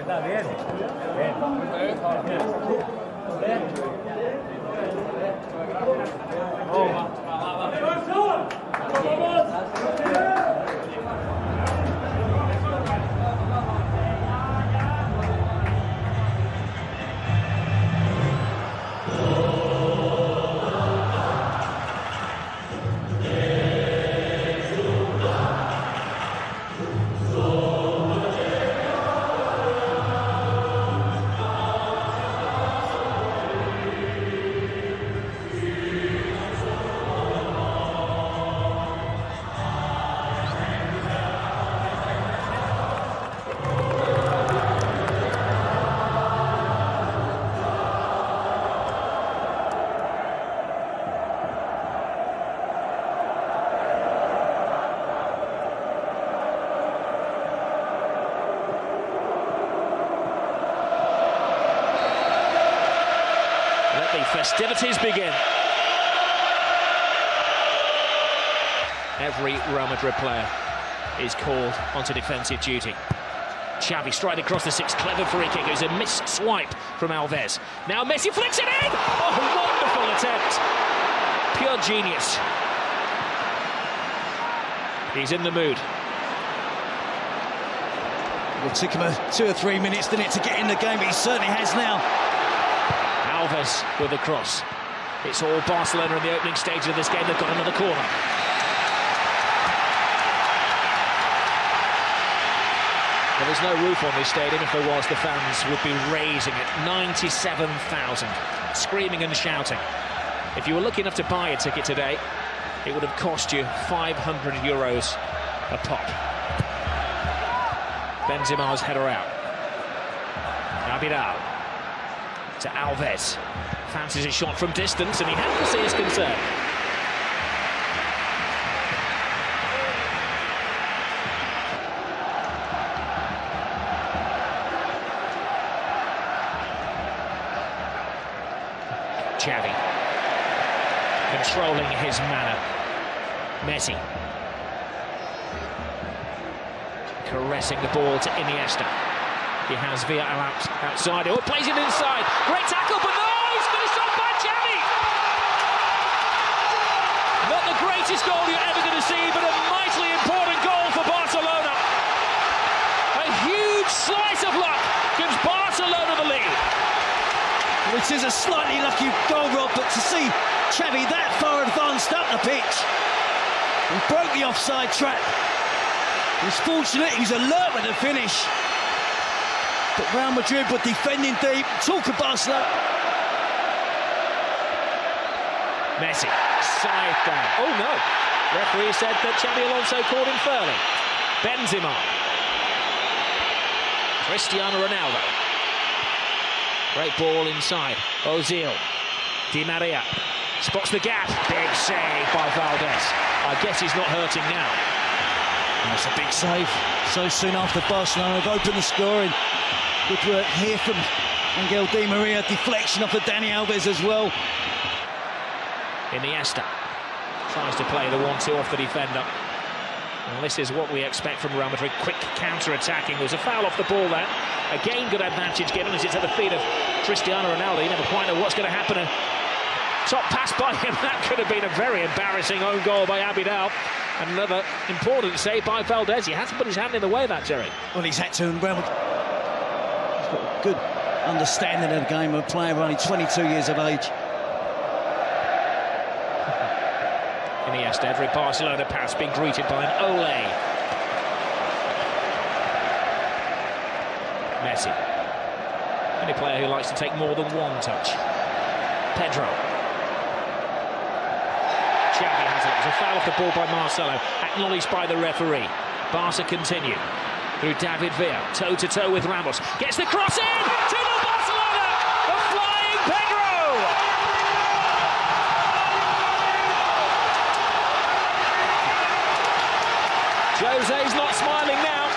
Está bien. The festivities begin. Every Real Madrid player is called onto defensive duty. Xavi straight across the six, clever free kick. It was a missed swipe from Alves. Now Messi flicks it in! Oh, wonderful attempt. Pure genius. He's in the mood. It took him 2 or 3 minutes, didn't it, to get in the game, but he certainly has now. Alves with the cross. It's all Barcelona in the opening stage of this game. They've got another corner. Well, there's no roof on this stadium. If there was, the fans would be raising it. 97,000, screaming and shouting. If you were lucky enough to buy a ticket today, it would have cost you €500 a pop. Benzema's header out. Abidal to Alves. Fancies a shot from distance, and he had to see his concern. Xavi controlling his manner. Messi caressing the ball to Iniesta. He has Villarreal outside. Oh, plays it inside. Great tackle, but no! He's finished off by Xavi! Not the greatest goal you're ever going to see, but a mightily important goal for Barcelona. A huge slice of luck gives Barcelona the lead. It is a slightly lucky goal, Rob, but to see Xavi that far advanced up the pitch, he broke the offside trap. He was fortunate, he was alert with the finish. But Real Madrid were defending deep. Talk of Barcelona. Messi, side down. Oh no! Referee said that Xabi Alonso called him fairly. Benzema. Cristiano Ronaldo. Great ball inside. Ozil. Di Maria spots the gap. Big save by Valdez. I guess he's not hurting now. That's a big save. So soon after Barcelona have opened the scoring. Good work here from Angel Di Maria. Deflection off of Dani Alves as well. Iniesta tries to play the 1-2 off the defender. Well, this is what we expect from Real Madrid. Quick counter-attacking. There was a foul off the ball there. Again, good advantage given as it's at the feet of Cristiano Ronaldo. You never quite know what's going to happen. A top pass by him. That could have been a very embarrassing own goal by Abidal. Another important save by Valdez. He hasn't put his hand in the way of that, Jerry. Well, he's had to. Well, he's got a good understanding of the game of a player only 22 years of age. Iniesta, every Barcelona pass being greeted by an Ole. Messi. Any player who likes to take more than one touch. Pedro. Xavi has it. There's a foul off the ball by Marcelo, acknowledged by the referee. Barca continue through David Villa, toe-to-toe with Ramos. Gets the cross in! 2-0 Barcelona! The flying Pedro! Jose's not smiling now.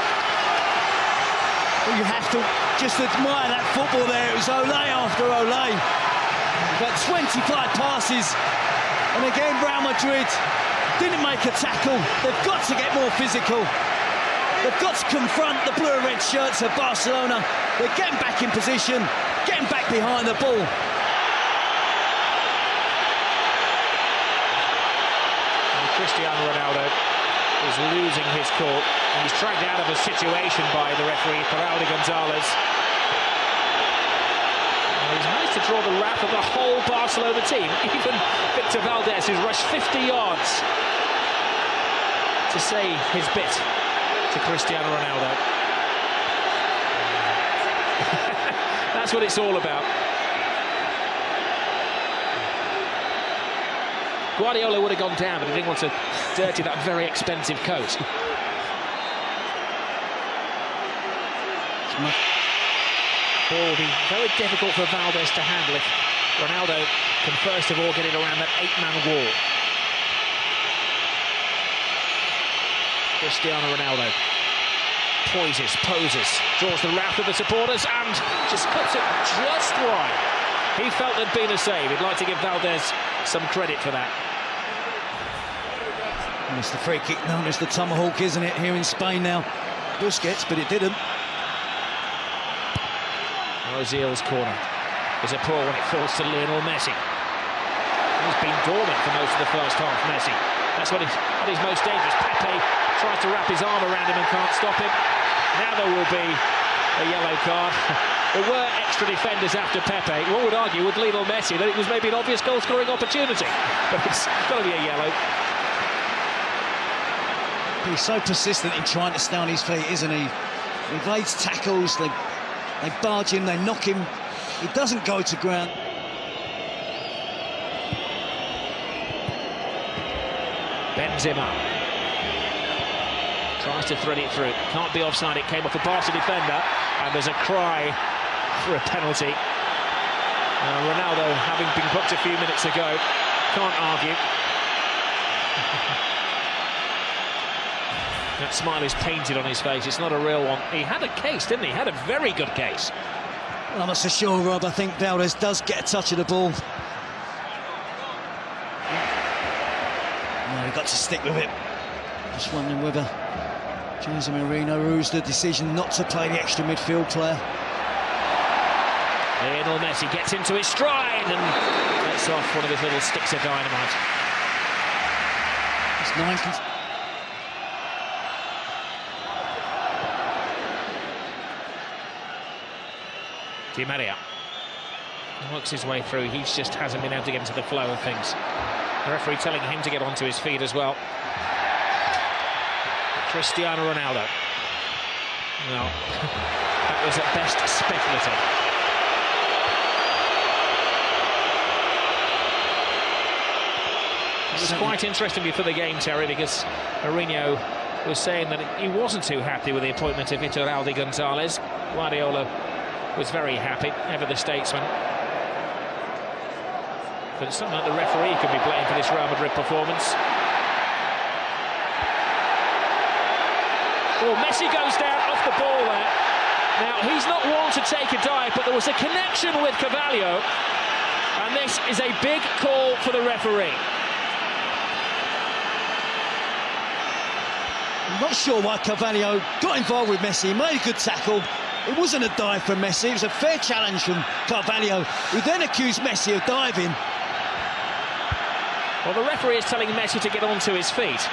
Well, you have to just admire that football there. It was Ole after Ole. About 25 passes. And again, Real Madrid didn't make a tackle. They've got to get more physical. They've got to confront the blue and red shirts of Barcelona. They're getting back in position, getting back behind the ball. And Cristiano Ronaldo is losing his cool. And he's dragged out of a situation by the referee, Raul Gonzalez. And he's managed to draw the wrath of the whole Barcelona team. Even Victor Valdés, who's rushed 50 yards to say his bit to Cristiano Ronaldo. That's what it's all about. Guardiola would have gone down, but he didn't want to dirty that very expensive coat. Ball will be very difficult for Valdés to handle if Ronaldo can first of all get it around that 8-man wall. Cristiano Ronaldo poses, draws the wrath of the supporters and just puts it just right. He felt there'd been a save. He'd like to give Valdés some credit for that. And it's the free kick known as the tomahawk, isn't it, here in Spain now? Busquets, but it didn't. Ozil's corner is a poor one. It falls to Lionel Messi. He's been dormant for most of the first half, Messi. That's what he's at his most dangerous. Pepe tries to wrap his arm around him and can't stop him. Now there will be a yellow card. There were extra defenders after Pepe. One would argue with Lionel Messi that it was maybe an obvious goal-scoring opportunity, but it's got to be a yellow. He's so persistent in trying to stay on his feet, isn't he? He evades tackles, they barge him, they knock him. He doesn't go to ground. Benzema tries to thread it through. Can't be offside. It came off a Barca defender, and there's a cry for a penalty. Ronaldo, having been booked a few minutes ago, can't argue. That smile is painted on his face. It's not a real one. He had a case, didn't he? He had a very good case. Well, I'm not so sure, Rob. I think Valdés does get a touch of the ball. No, we've got to stick with it. Just wondering whether Jose Mourinho rules the decision not to play the extra midfield player. Lionel Messi gets into his stride and lets off one of his little sticks of dynamite. It's 9. Di Maria works his way through. He just hasn't been able to get into the flow of things. The referee telling him to get onto his feet as well. Cristiano Ronaldo. No, that was at best speculative. It was quite interesting before the game, Terry, because Mourinho was saying that he wasn't too happy with the appointment of Raul Gonzalez. Guardiola was very happy, ever the statesman. But it's something like the referee could be blamed for this Real Madrid performance. Oh, Messi goes down off the ball there. Now, he's not one to take a dive, but there was a connection with Carvalho, and this is a big call for the referee. I'm not sure why Carvalho got involved with Messi. He made a good tackle. It wasn't a dive from Messi, it was a fair challenge from Carvalho, who then accused Messi of diving. Well, the referee is telling Messi to get onto his feet.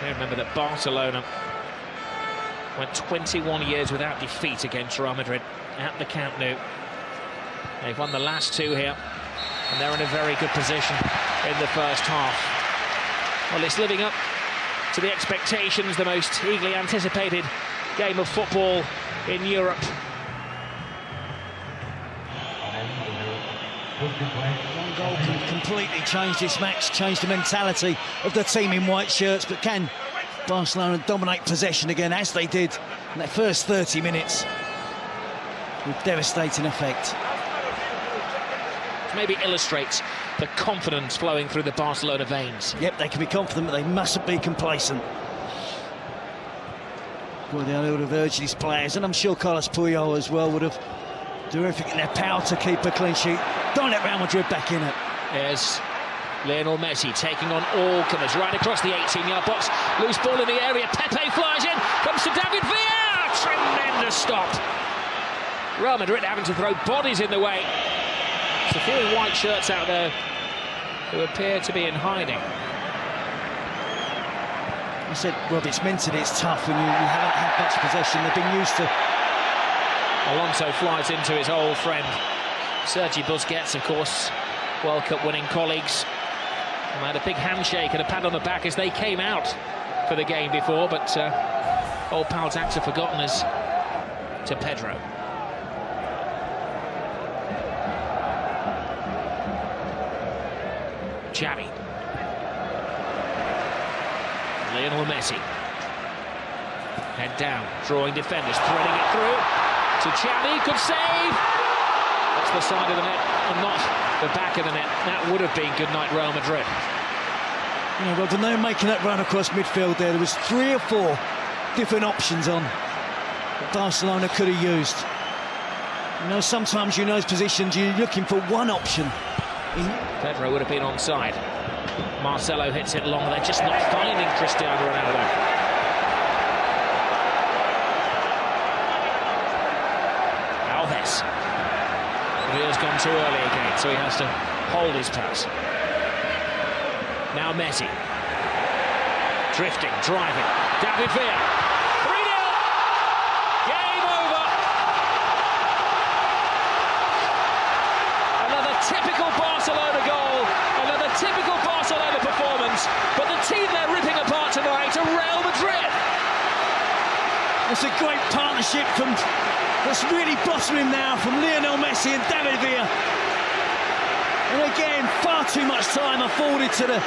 You remember that Barcelona went 21 years without defeat against Real Madrid at the Camp Nou. They've won the last two here, and they're in a very good position in the first half. Well, it's living up to the expectations, the most eagerly anticipated game of football in Europe. One goal can completely change this match, change the mentality of the team in white shirts, but can Barcelona dominate possession again, as they did in their first 30 minutes, with devastating effect. Maybe illustrates the confidence flowing through the Barcelona veins. Yep, they can be confident, but they mustn't be complacent. Guardiola would have urged his players, and I'm sure Carlos Puyol as well would have do everything in their power to keep a clean sheet. Don't let Real Madrid back in it. Yes. Lionel Messi taking on all comers right across the 18-yard box. Loose ball in the area. Pepe flies in. Comes to David Villa. Tremendous stop. Real Madrid having to throw bodies in the way. There's a few in white shirts out there who appear to be in hiding. I said, Rob, it's mentally it's tough when you haven't had much possession. They've been used to. Alonso flies into his old friend Sergi Busquets, of course, World Cup winning colleagues. And they had a big handshake and a pat on the back as they came out for the game before, but old pal acts are forgotten as to Pedro. Xavi. Lionel Messi. Head down, drawing defenders, threading it through to Xavi, could save. That's the side of the net and not the back of the net. That would have been good night Real Madrid. You know, Rob, when they were making that run across midfield there was 3 or 4 different options on that Barcelona could have used. You know, sometimes in those positions you're looking for one option. Pedro would have been onside. Marcelo hits it long. They're just not finding Cristiano Ronaldo. Alves. Villa's gone too early again, so he has to hold his pass. Now Messi. Drifting, driving. David Villa. 3-0. Game over. Another typical Barcelona goal. Another typical Barcelona performance. But the team they're ripping apart tonight are Real Madrid. It's a great partnership that's really blossoming now from Lionel Messi and David Villa. And again, far too much time afforded to the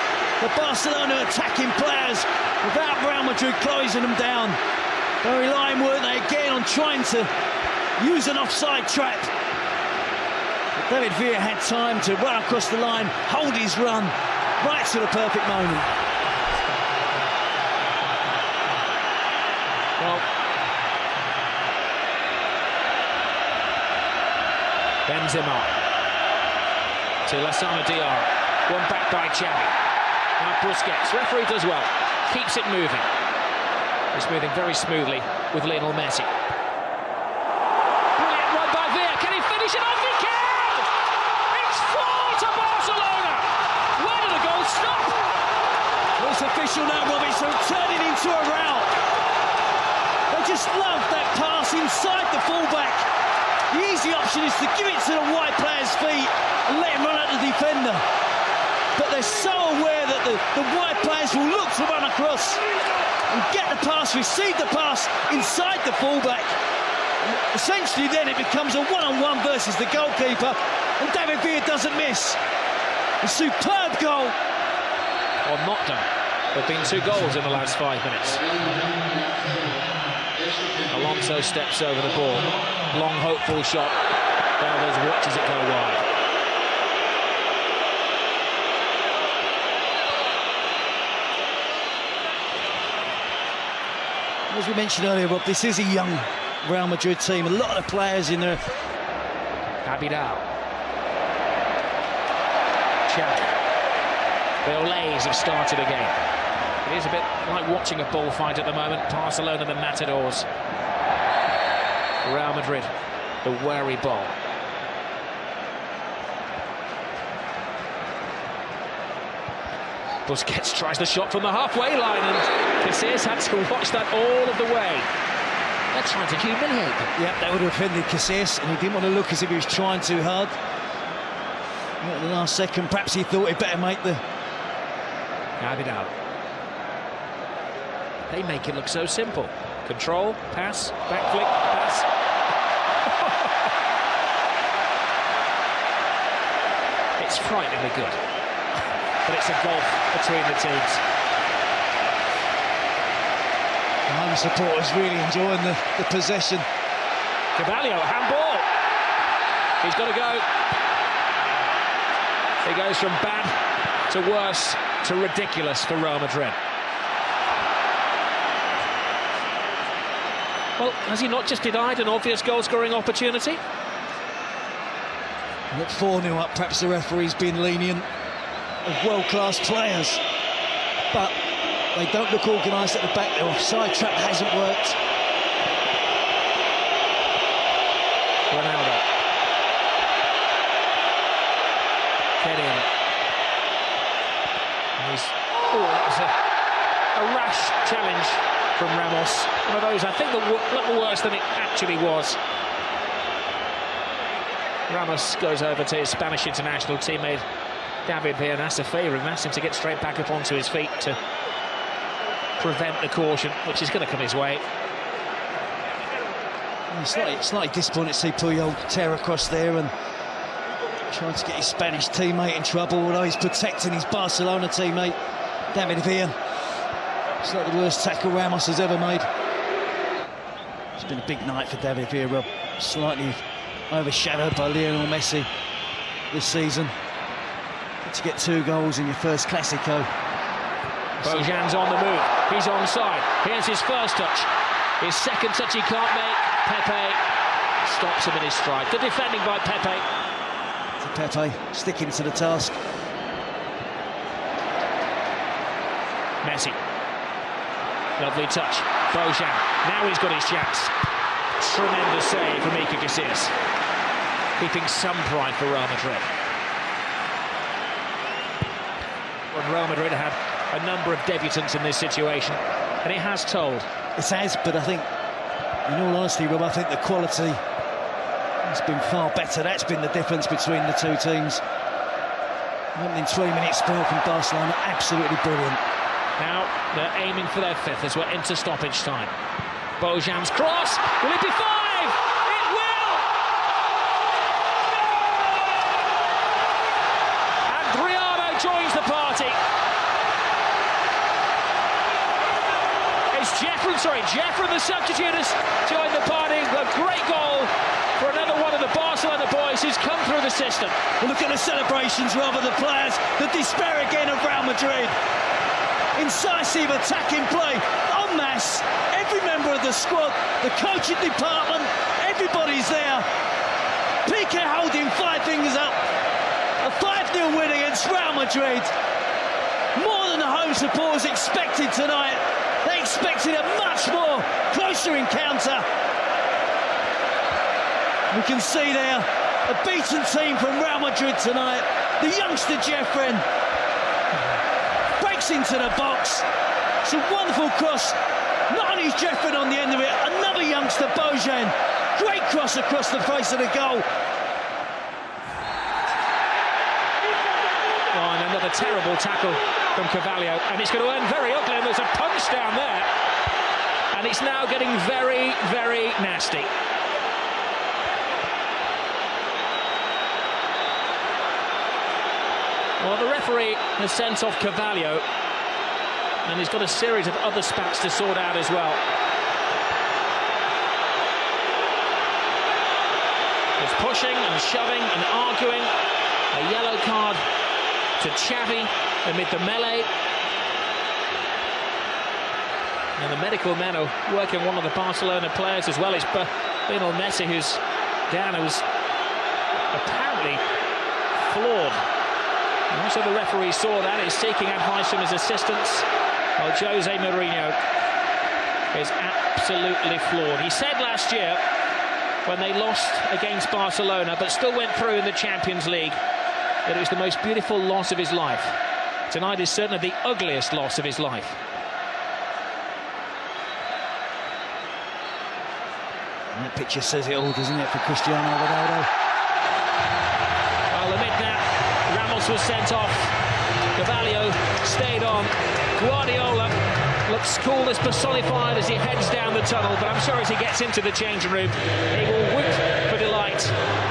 Barcelona attacking players without Real Madrid closing them down. They're relying, weren't they, again on trying to use an offside trap. But David Villa had time to run across the line, hold his run, right to the perfect moment. Well, Benzema to Lassana Diarra, one back by Xavi. Now Busquets, referee does well, keeps it moving. It's moving very smoothly with Lionel Messi. Brilliant run by Villa, can he finish it off? He can! It's 4 to Barcelona! Where did the goal stop? Well, it's official now, Robbie, so turning into a rout. They just love that pass inside the fullback. The easy option is to give it to the wide player's feet and let him run at the defender. But they're so aware that the wide players will look to run across and get the pass, receive the pass inside the fullback. And essentially then it becomes a one-on-one versus the goalkeeper, and David Villa doesn't miss. A superb goal. Or not done. There have been 2 goals in the last 5 minutes. Alonso steps over the ball. Long, hopeful shot. Alves watches it go wide. As we mentioned earlier, Rob, this is a young Real Madrid team. A lot of the players in there. Abidal. Xavi. The Olays have started again. It is a bit like watching a bullfight at the moment. Barcelona, the Matadors. Real Madrid, the wary ball. Busquets tries the shot from the halfway line, and Casillas had to watch that all of the way. They're trying to humiliate them. Yeah, that would have offended Casillas, and he didn't want to look as if he was trying too hard. At the last second, perhaps he thought he'd better make the... Abidal. They make it look so simple. Control, pass, back flick, pass. It's frighteningly good. But it's a gulf between the teams. The home supporters really enjoying the possession. Carvalho, handball. He's got to go. He goes from bad to worse to ridiculous for Real Madrid. Well, has he not just denied an obvious goal-scoring opportunity? At 4-0 up, perhaps the referee's been lenient. of world-class players, but they don't look organised at the back. Their offside trap hasn't worked. Ronaldo. Get in. That was a rash challenge from Ramos. One of those, I think, that looked worse than it actually was. Ramos goes over to his Spanish international teammate David Villa, and that's a favour. He asked him to get straight back up onto his feet to prevent the caution, which is going to come his way. Slightly disappointed to see Puyol tear across there and trying to get his Spanish teammate in trouble, although he's protecting his Barcelona teammate, David Villa. It's not the worst tackle Ramos has ever made. It's been a big night for David Villa, slightly overshadowed by Lionel Messi this season. To get 2 goals in your first Clasico. Bojan's on the move, he's onside. Here's his first touch. His second touch he can't make. Pepe stops him in his stride. Good defending by Pepe. Pepe sticking to the task. Messi. Lovely touch. Bojan. Now he's got his chance. Tremendous save from Iker Casillas. Keeping some pride for Real Madrid. When Real Madrid had a number of debutants in this situation, and it has told. It has, but I think, in all honesty, Rob, I think the quality has been far better. That's been the difference between the two teams. Opening 3-minute spell from Barcelona, absolutely brilliant. Now they're aiming for their 5th as we're into stoppage time. Bojan's cross, will it be 5? It will! And Adriano joins the party. It's Jeffrey, the substitute, has joined the party. A great goal for another one of the Barcelona boys who's come through the system. Well, look at the celebrations, rather, the players, the despair again of Real Madrid. Incisive attacking play, en masse. Every member of the squad, the coaching department, everybody's there. Piqué holding 5 fingers up. A 5-0 win against Real Madrid. More than the home supporters expected tonight. They expected a much more closer encounter. We can see there a beaten team from Real Madrid tonight. The youngster Jeffrey breaks into the box. It's a wonderful cross. Not only is Jeffrey on the end of it, another youngster, Bojan. Great cross across the face of the goal. Oh, and another terrible tackle from Carvalho, and it's going to end very ugly, and there's a punch down there, and it's now getting very, very nasty. Well, the referee has sent off Carvalho, and he's got a series of other spats to sort out as well. There's pushing and shoving and arguing. A yellow card to Xavi amid the melee. And the medical men are working one of the Barcelona players, as well as Lionel Messi, who's down, who's apparently floored. And also the referee saw that, is seeking advice from his assistants. Well, Jose Mourinho is absolutely floored. He said last year, when they lost against Barcelona, but still went through in the Champions League, that it was the most beautiful loss of his life. Tonight is certainly the ugliest loss of his life. And that picture says it all, doesn't it, for Cristiano Ronaldo? Well, amid that, Ramos was sent off. Carvalho stayed on. Guardiola looks coolness personified as he heads down the tunnel, but I'm sure as he gets into the changing room, he will whoop for delight.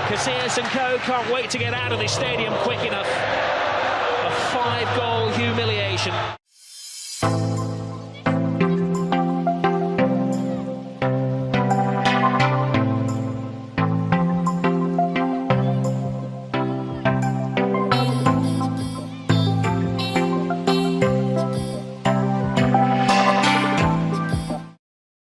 Casillas and co can't wait to get out of this stadium quick enough. A 5-goal humiliation.